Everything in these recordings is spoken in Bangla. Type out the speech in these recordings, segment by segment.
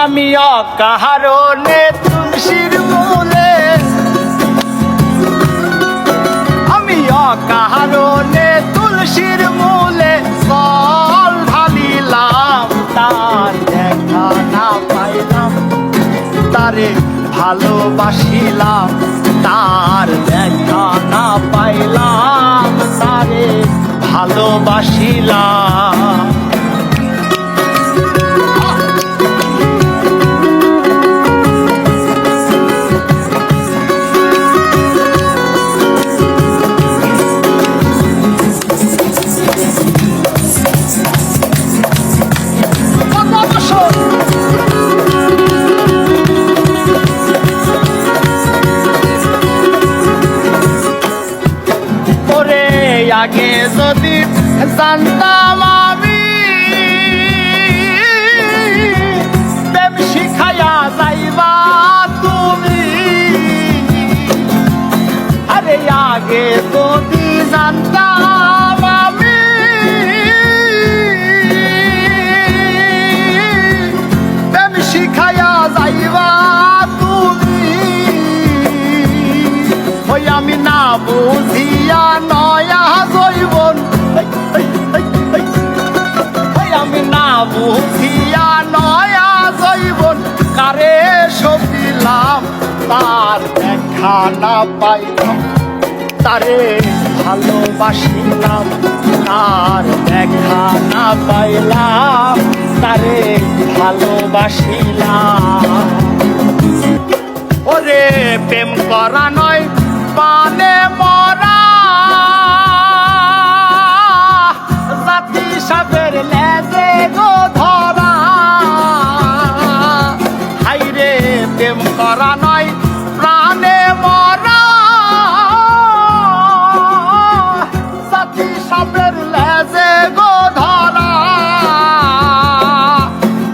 আমি অকারণে তুলসীর মূলে, আমি অকারণে তুলসীর মূলে জল ঢালিলাম, তার দেখা না পাইলাম, তারে ভালোবাসিলাম, তার দেখা না পাইলাম, তারে ভালোবাসিলাম। আগে যদি জানতাম আমি প্রেম শিখাইয়া যাইবা তুমি, আরে আগে যদি জানতাম আমি প্রেম শিখাইয়া যাইবা তুমি, ওই আমি না বুঝিয়া নয়া জৈবন, আমি না বুঝিয়া নয়া জৈবন কারে সপিলাম, তার দেখা না পাইলাম, তারে ভালোবাসিলাম, তার দেখা না পাইলাম, তারে ভালোবাসিলাম। ওরে প্রেম করা নয় পানে মরা, জাতি সাপের লেজে গো ধরা, হাইরে প্রেম করা নয় প্রাণে মরা, জাতি সাপের লেজে গো ধরা।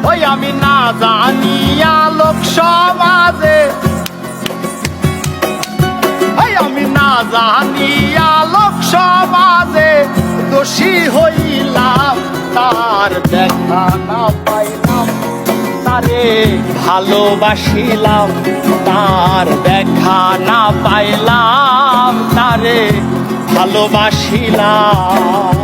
ওই আমি না জানিয়া লোক সমাজে, আমি না জানিয়া লোক সমাজে দোষী হইলাম, তার দেখা না পাইলাম, তারে ভালোবাসিলাম, তার দেখা না পাইলাম, তারে ভালোবাসিলাম।